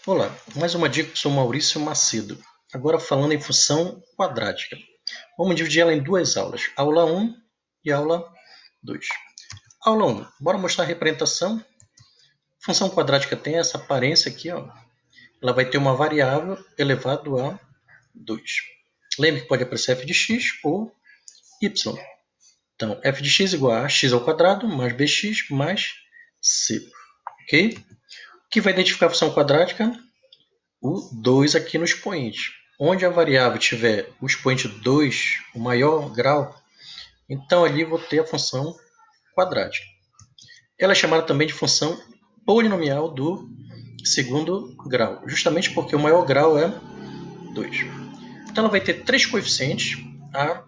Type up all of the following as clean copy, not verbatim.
Olá, mais uma dica, eu sou Maurício Macedo. Agora falando em função quadrática. Vamos dividir ela em duas aulas, aula 1 e aula 2. Aula 1, bora mostrar a representação. Função quadrática tem essa aparência aqui, ó. Ela vai ter uma variável elevado a 2. Lembre que pode aparecer f de x ou y. Então, f de x igual a x ao quadrado mais bx mais c. Ok? O que vai identificar a função quadrática? O 2 aqui no expoente. Onde a variável tiver o expoente 2, o maior grau, então ali vou ter a função quadrática. Ela é chamada também de função polinomial do segundo grau, justamente porque o maior grau é 2. Então ela vai ter três coeficientes, A,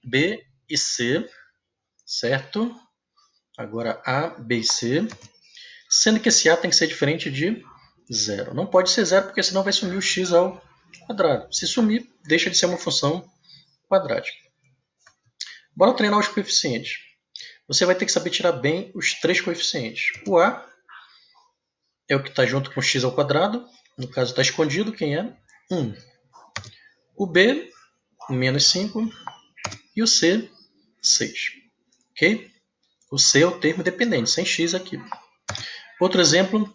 B e C, certo? Agora A, B e C, sendo que esse A tem que ser diferente de 0. Não pode ser 0 porque senão vai sumir o x ao quadrado. Se sumir, deixa de ser uma função quadrática. Bora treinar os coeficientes. Você vai ter que saber tirar bem os três coeficientes. O A é o que está junto com x ao quadrado. No caso, está escondido. Quem é? 1. O B, menos 5. E o C, 6. Ok? O C é o termo dependente, sem x aqui. Outro exemplo,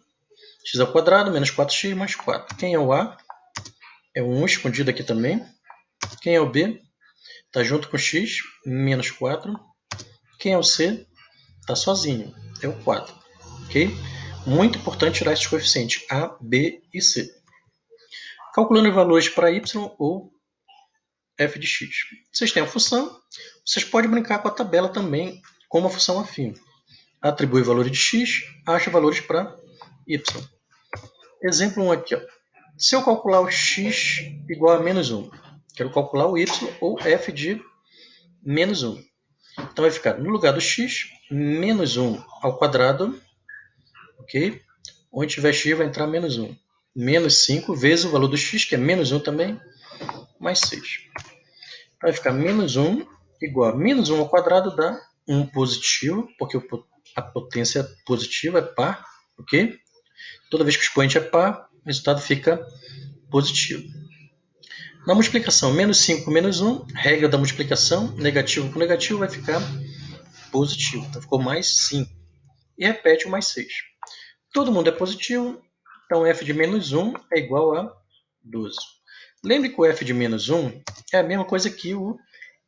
x ao quadrado, menos 4x mais 4. Quem é o A? É o 1 escondido aqui também. Quem é o B? Está junto com x, menos 4. Quem é o C? Está sozinho, é o 4. Ok? Muito importante tirar esses coeficientes A, B e C. Calculando os valores para y ou f de x. Vocês têm a função, vocês podem brincar com a tabela também, com uma função afim. Atribui valores de x, acha valores para y. Exemplo 1 aqui. Ó. Se eu calcular o x igual a menos 1, quero calcular o y ou f de menos 1. Então vai ficar no lugar do x, menos 1 ao quadrado, ok? Onde tiver x vai entrar menos 1. Menos 5 vezes o valor do x, que é menos 1 também, mais 6. Vai ficar menos 1 igual a menos 1 ao quadrado dá 1 positivo, porque a potência positiva é par, ok? Toda vez que o expoente é par, o resultado fica positivo. Na multiplicação, menos 5 com menos 1, regra da multiplicação, negativo com negativo vai ficar positivo. Então ficou mais 5. E repete o mais 6. Todo mundo é positivo, então f de menos 1 é igual a 12. Lembre que o f de menos 1 é a mesma coisa que o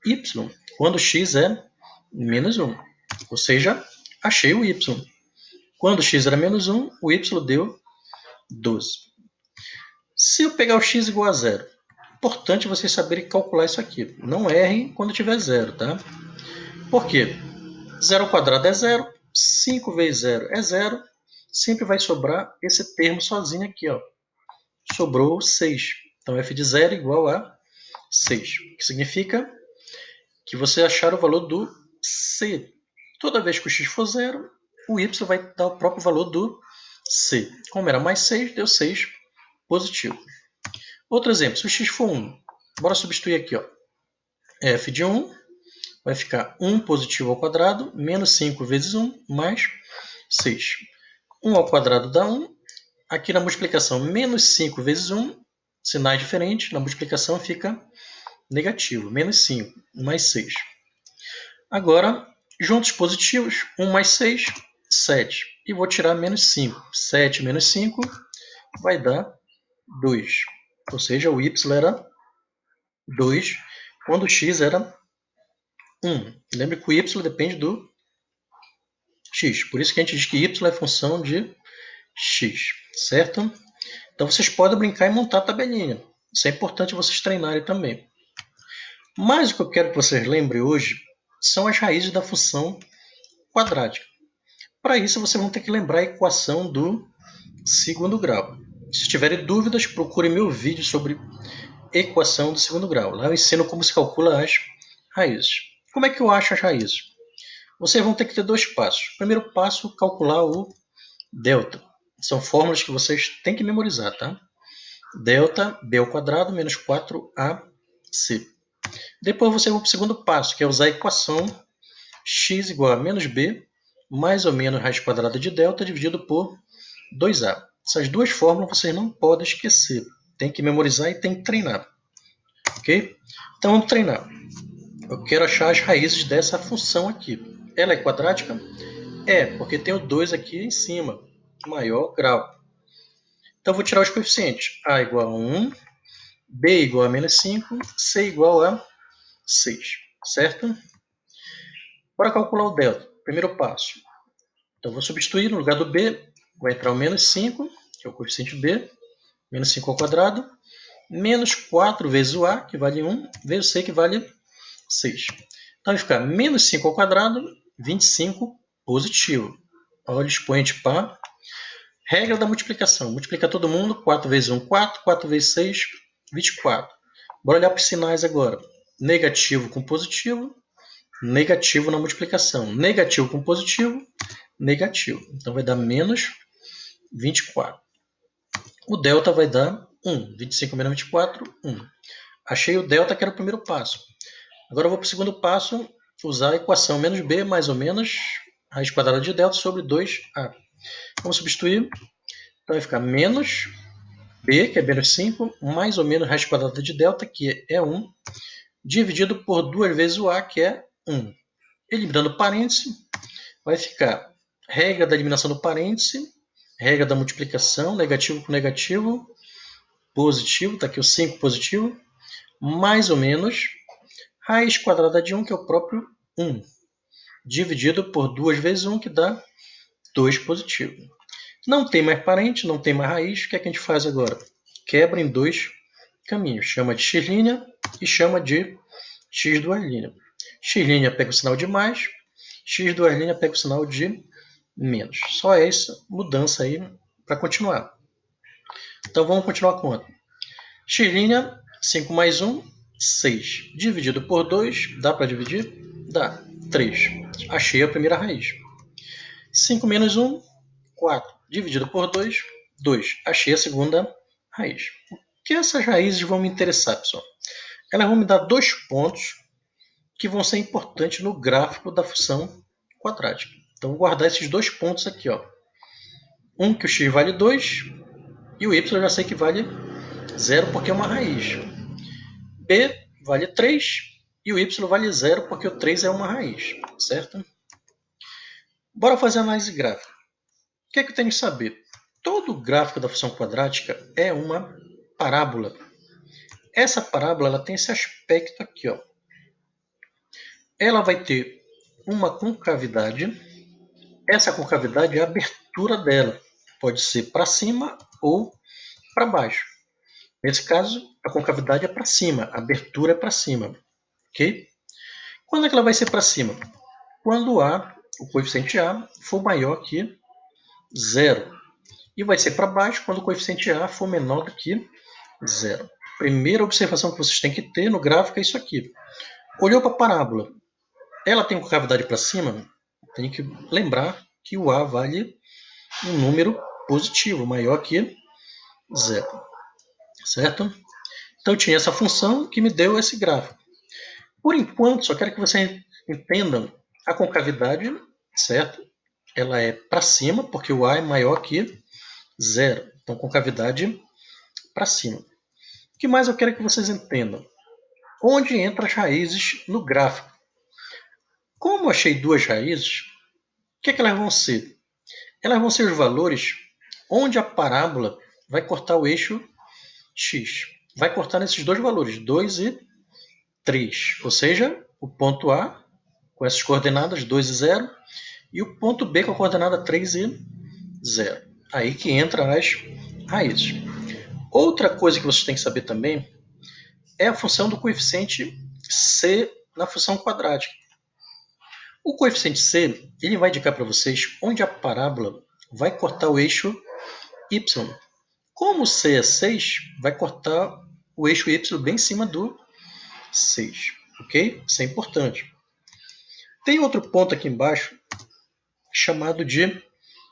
y, quando x é menos 1. Ou seja, achei o y. Quando x era menos 1, o y deu 12. Se eu pegar o x igual a 0, importante vocês saberem calcular isso aqui. Não errem quando tiver 0, tá? Por quê? 0 ao quadrado é 0, 5 vezes 0 é 0, sempre vai sobrar esse termo sozinho aqui, ó. Sobrou 6. Então f de 0 igual a 6. O que significa que você achar o valor do c. Toda vez que o x for 0, o y vai dar o próprio valor do c. Como era mais 6, deu 6 positivo. Outro exemplo, se o x for 1, bora substituir aqui, ó. F de 1 vai ficar 1 positivo ao quadrado, menos 5 vezes 1, mais 6. 1 ao quadrado dá 1. Aqui na multiplicação, menos 5 vezes 1, sinais diferentes, na multiplicação fica negativo, menos 5, mais 6. Agora, juntos positivos, 1 mais 6, 7. E vou tirar menos 5. 7 menos 5 vai dar 2. Ou seja, o y era 2, quando o x era 1. Lembre que o y depende do x. Por isso que a gente diz que y é função de x, certo? Então vocês podem brincar e montar a tabelinha. Isso é importante vocês treinarem também. Mas o que eu quero que vocês lembrem hoje são as raízes da função quadrática. Para isso, vocês vão ter que lembrar a equação do segundo grau. Se tiverem dúvidas, procurem meu vídeo sobre equação do segundo grau. Lá eu ensino como se calcula as raízes. Como é que eu acho as raízes? Vocês vão ter que ter dois passos. Primeiro passo, calcular o delta. São fórmulas que vocês têm que memorizar, tá? Delta, b ao quadrado, menos 4ac. Depois você vai para o segundo passo, que é usar a equação x igual a menos b, mais ou menos raiz quadrada de delta, dividido por 2a. Essas duas fórmulas vocês não podem esquecer. Tem que memorizar e tem que treinar. Ok? Então vamos treinar. Eu quero achar as raízes dessa função aqui. Ela é quadrática? É, porque tem o 2 aqui em cima. Maior grau. Então eu vou tirar os coeficientes. A igual a 1, B igual a menos 5, C igual a 6. Certo? Bora calcular o delta. Primeiro passo. Então eu vou substituir no lugar do B. Vai entrar o menos 5, que é o coeficiente B. Menos 5 ao quadrado. Menos 4 vezes o A, que vale 1, vezes o C, que vale 6. Então vai ficar menos 5 ao quadrado, 25 positivo. Olha o expoente par. Regra da multiplicação. Multiplica todo mundo. 4 vezes 1, 4. 4 vezes 6, 24. Bora olhar para os sinais agora. Negativo com positivo. Negativo na multiplicação. Negativo com positivo. Negativo. Então vai dar menos 24. O delta vai dar 1. 25 menos 24, 1. Achei o delta, que era o primeiro passo. Agora eu vou para o segundo passo, usar a equação menos b mais ou menos raiz quadrada de delta sobre 2a. Vamos substituir. Então vai ficar menos b, que é menos 5, mais ou menos raiz quadrada de delta, que é 1, dividido por 2 vezes o a, que é 1. Eliminando parêntese, vai ficar regra da eliminação do parêntese, regra da multiplicação, negativo com negativo, positivo, está aqui o 5 positivo, mais ou menos raiz quadrada de 1, que é o próprio 1, dividido por 2 vezes 1, que dá 2 positivo. Não tem mais parente, não tem mais raiz, o que é que a gente faz agora? Quebra em dois caminhos, chama de x' e chama de x2'. X' pega o sinal de mais, x2' pega o sinal de menos. Só essa mudança aí para continuar. Então vamos continuar a conta. X', 5 mais 1, 6. Dividido por 2, dá para dividir? Dá. 3. Achei a primeira raiz. 5 menos 1, 4. Dividido por 2, 2. Achei a segunda raiz. O que essas raízes vão me interessar, pessoal? Elas vão me dar dois pontos que vão ser importantes no gráfico da função quadrática. Então, vou guardar esses dois pontos aqui. Ó. Um que o x vale 2 e o y eu já sei que vale 0 porque é uma raiz. B vale 3 e o y vale 0 porque o 3 é uma raiz. Certo? Bora fazer a análise gráfica. O que é que eu tenho que saber? Todo gráfico da função quadrática é uma parábola. Essa parábola ela tem esse aspecto aqui. Ó. Ela vai ter uma concavidade. Essa concavidade é a abertura dela. Pode ser para cima ou para baixo. Nesse caso, a concavidade é para cima, a abertura é para cima. Ok? Quando é que ela vai ser para cima? Quando o coeficiente A for maior que 0. E vai ser para baixo quando o coeficiente A for menor do que 0. Primeira observação que vocês têm que ter no gráfico é isso aqui. Olhou para a parábola. Ela tem concavidade para cima? Tem que lembrar que o A vale um número positivo, maior que 0. Certo? Então, eu tinha essa função que me deu esse gráfico. Por enquanto, só quero que vocês entendam a concavidade, certo? Ela é para cima, porque o A é maior que 0. Então, concavidade para cima. O que mais eu quero que vocês entendam? Onde entram as raízes no gráfico? Como eu achei duas raízes, o que é que elas vão ser? Elas vão ser os valores onde a parábola vai cortar o eixo x. Vai cortar nesses dois valores, 2 e 3. Ou seja, o ponto A com essas coordenadas 2 e 0 e o ponto B com a coordenada 3 e 0. Aí que entram as raízes. Outra coisa que vocês têm que saber também é a função do coeficiente C na função quadrática. O coeficiente C ele vai indicar para vocês onde a parábola vai cortar o eixo y. Como C é 6, vai cortar o eixo y bem em cima do 6. Ok? Isso é importante. Tem outro ponto aqui embaixo chamado de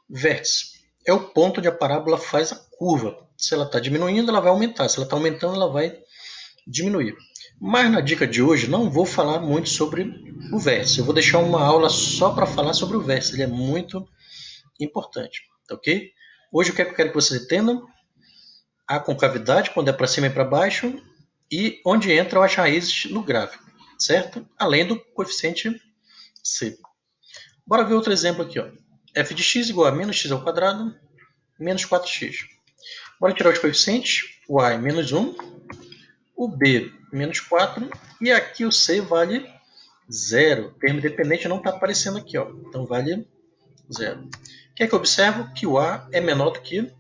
vértice. É o ponto onde a parábola faz a curva. Se ela está diminuindo, ela vai aumentar. Se ela está aumentando, ela vai diminuir. Mas na dica de hoje, não vou falar muito sobre o vértice. Eu vou deixar uma aula só para falar sobre o vértice. Ele é muito importante. Ok? Hoje o que é que eu quero que você entenda? A concavidade, quando é para cima e para baixo, e onde entram as raízes no gráfico, certo? Além do coeficiente C. Bora ver outro exemplo aqui. Ó. F de x igual a menos x ao quadrado, menos 4x. Bora tirar os coeficientes. O A é menos 1, o B menos 4, e aqui o C vale 0. O termo dependente não está aparecendo aqui. Ó. Então vale 0. O que é que eu observo? Que o A é menor do que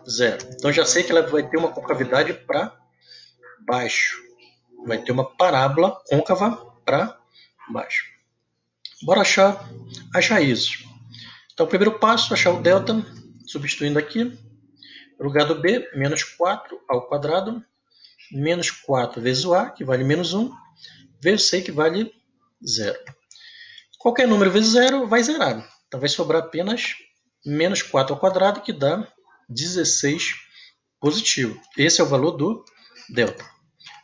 0. Então já sei que ela vai ter uma concavidade para baixo. Vai ter uma parábola côncava para baixo. Bora achar as raízes. Então, o primeiro passo, achar o delta, substituindo aqui. No lugar do b, menos 4 ao quadrado, menos 4 vezes o a, que vale menos 1, vezes o c, que vale 0. Qualquer número vezes 0 vai zerar. Então, vai sobrar apenas menos 4 ao quadrado, que dá 16 positivo. Esse é o valor do delta.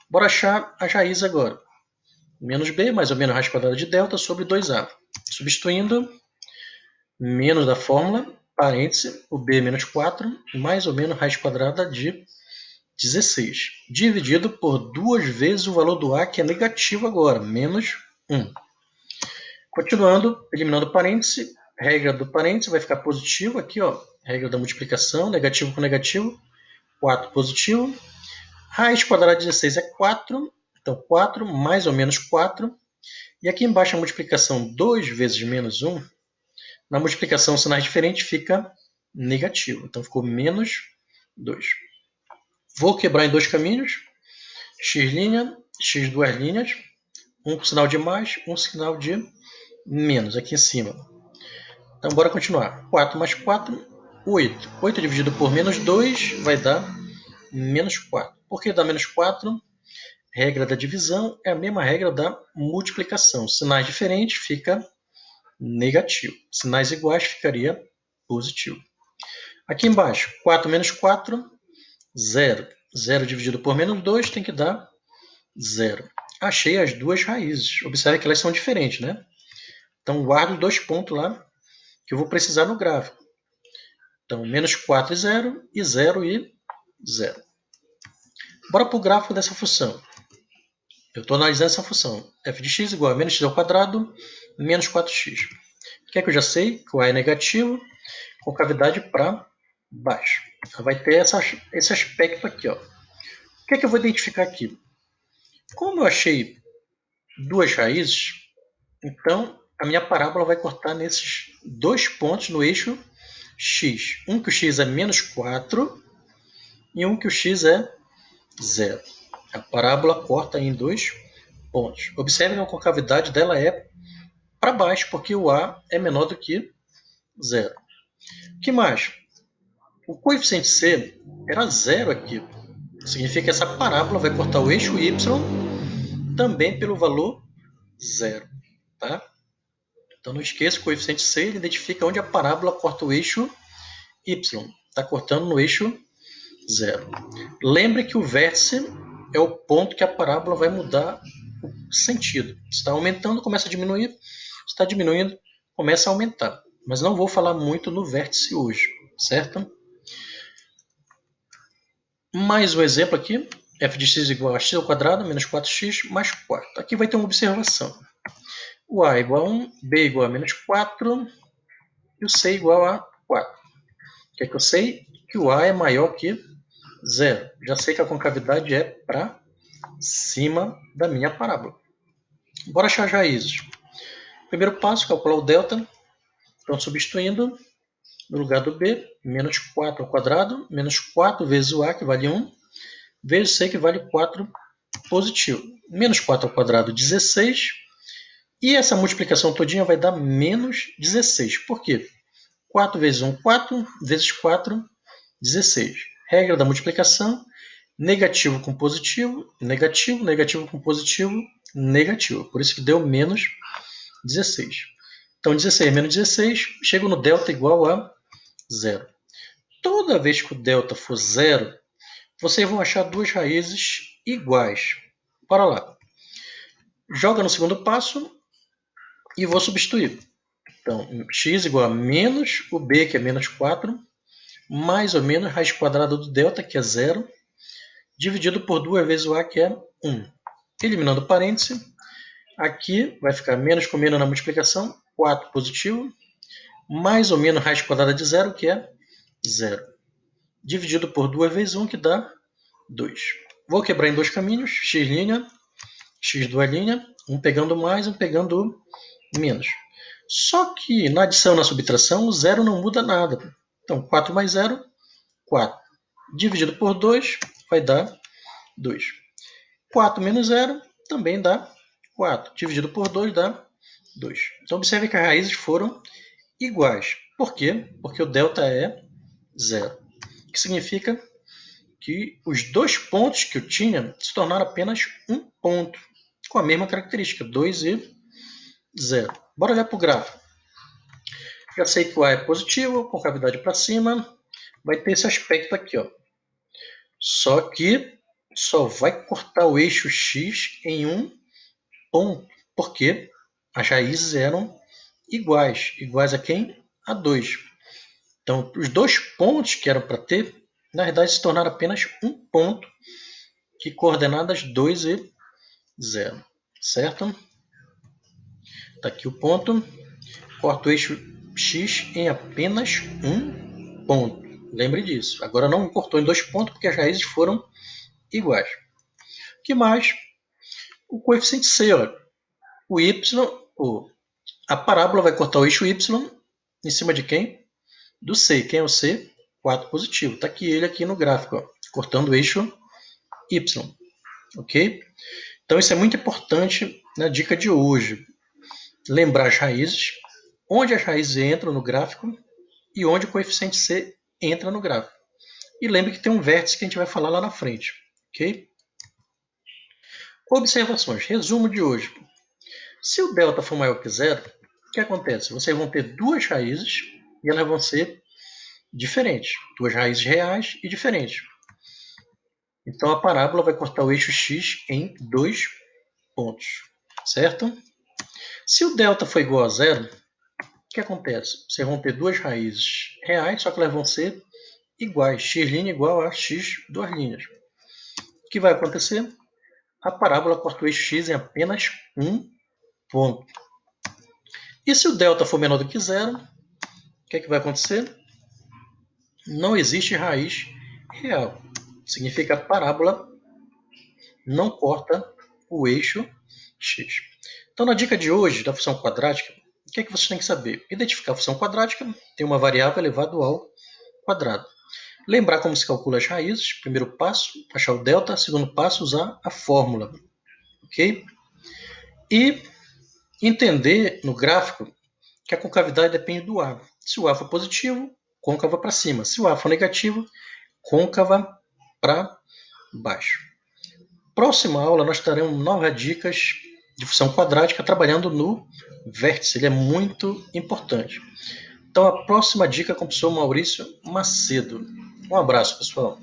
Bora achar as raízes agora. Menos b, mais ou menos raiz quadrada de delta, sobre 2a. Substituindo, menos da fórmula, parêntese, o b menos 4, mais ou menos raiz quadrada de 16, dividido por 2 vezes o valor do a, que é negativo agora, menos 1. Continuando, eliminando o parêntese, regra do parêntese vai ficar positivo aqui, ó, regra da multiplicação, negativo com negativo, 4 positivo. Raiz quadrada de 16 é 4, então 4 mais ou menos 4. E aqui embaixo a multiplicação 2 vezes menos 1, na multiplicação sinais diferentes fica negativo. Então ficou menos 2. Vou quebrar em dois caminhos. X', x duas linhas. Um com sinal de mais, um sinal de menos aqui em cima. Então bora continuar. 4 mais 4, 8. 8 dividido por menos 2 vai dar menos 4. Por que dá menos 4? Regra da divisão é a mesma regra da multiplicação. Sinais diferentes fica negativo. Sinais iguais ficaria positivo. Aqui embaixo, 4 menos 4, 0. 0 dividido por menos 2 tem que dar 0. Achei as duas raízes. Observe que elas são diferentes, né? Então, guardo os dois pontos lá que eu vou precisar no gráfico. Então, menos 4 e 0, e 0 e 0. Bora para o gráfico dessa função. Eu estou analisando essa função. f de x igual a menos x ao quadrado, menos 4x. O que é que eu já sei? Que o a é negativo, concavidade para baixo. Ela vai ter esse aspecto aqui. Ó. O que é que eu vou identificar aqui? Como eu achei duas raízes, então a minha parábola vai cortar nesses dois pontos no eixo x. Um que o x é menos 4 e um que o x é 0. A parábola corta em dois pontos. Observe que a concavidade dela é para baixo, porque o a é menor do que 0. O que mais? O coeficiente c era 0 aqui. Significa que essa parábola vai cortar o eixo y também pelo valor 0. Tá? Então não esqueça, o coeficiente c ele identifica onde a parábola corta o eixo y. Está cortando no eixo 0. Lembre que o vértice é o ponto que a parábola vai mudar o sentido. Se está aumentando, começa a diminuir. Se está diminuindo, começa a aumentar. Mas não vou falar muito no vértice hoje, certo? Mais um exemplo aqui. F de x igual a x ao quadrado menos 4x mais 4. Aqui vai ter uma observação. O a igual a 1, b igual a menos 4 e o c igual a 4. O que é que eu sei? Que o a é maior que 0. Já sei que a concavidade é para cima da minha parábola. Bora achar as raízes. Primeiro passo, calcular o delta. Então, substituindo, no lugar do b, menos 4 ao quadrado, menos 4 vezes o a, que vale 1, vezes c, que vale 4 positivo. Menos 4 ao quadrado, 16. E essa multiplicação todinha vai dar menos 16. Por quê? 4 vezes 1, 4, vezes 4, 16. Regra da multiplicação, negativo com positivo, negativo, negativo com positivo, negativo. Por isso que deu menos 16. Então, 16 menos 16, chego no delta igual a 0. Toda vez que o delta for 0, vocês vão achar duas raízes iguais. Bora lá. Joga no segundo passo e vou substituir. Então, x igual a menos o b, que é menos 4, mais ou menos raiz quadrada do delta, que é 0, dividido por 2 vezes o a, que é 1. Eliminando o parêntese, aqui vai ficar menos com menos na multiplicação, 4 positivo, mais ou menos raiz quadrada de 0, que é 0. Dividido por 2 vezes 1, que dá 2. Vou quebrar em dois caminhos, x', x duas linha, um pegando mais, um pegando menos. Só que na adição e na subtração, o zero não muda nada. Então, 4 mais 0, 4. Dividido por 2, vai dar 2. 4 menos 0 também dá 4. Dividido por 2 dá 2. Então, observe que as raízes foram iguais. Por quê? Porque o delta é 0. O que significa que os dois pontos que eu tinha se tornaram apenas um ponto, com a mesma característica, 2 e 0. Bora olhar para o gráfico. Já sei que o A é positivo, com cavidade para cima, vai ter esse aspecto aqui, ó. Só que só vai cortar o eixo X em um ponto, porque as raízes eram iguais. Iguais a quem? A 2. Então, os dois pontos que eram para ter, na verdade, se tornaram apenas um ponto, que coordenadas 2 e 0. Certo? Está aqui o ponto. Corta o eixo X em apenas um ponto. Lembre disso. Agora não cortou em 2 pontos, porque as raízes foram iguais. O que mais? O coeficiente C. Ó. O Y, a parábola vai cortar o eixo Y em cima de quem? Do C. Quem é o C? 4 positivo. Está aqui ele aqui no gráfico, ó, cortando o eixo Y. Ok? Então isso é muito importante na dica de hoje. Lembrar as raízes, onde as raízes entram no gráfico e onde o coeficiente C entra no gráfico. E lembre que tem um vértice que a gente vai falar lá na frente. Ok? Observações. Resumo de hoje. Se o delta for maior que zero, o que acontece? Vocês vão ter duas raízes e elas vão ser diferentes. Duas raízes reais e diferentes. Então a parábola vai cortar o eixo X em 2 pontos. Certo? Se o delta for igual a zero, o que acontece? Vocês vão ter duas raízes reais, só que elas vão ser iguais. X' igual a x duas linhas. O que vai acontecer? A parábola corta o eixo X em apenas um ponto. E se o delta for menor do que zero, o que vai acontecer? Não existe raiz real. Significa que a parábola não corta o eixo X. Então, na dica de hoje da função quadrática, o que você tem que saber? Identificar a função quadrática, tem uma variável elevada ao quadrado. Lembrar como se calcula as raízes. Primeiro passo, achar o delta. Segundo passo, usar a fórmula. Ok? E entender no gráfico que a concavidade depende do A. Se o A for positivo, côncava para cima. Se o A for negativo, côncava para baixo. Próxima aula nós teremos novas dicas de função quadrática trabalhando no vértice. Ele é muito importante. Então a próxima dica é com o professor Maurício Macedo. Um abraço, pessoal.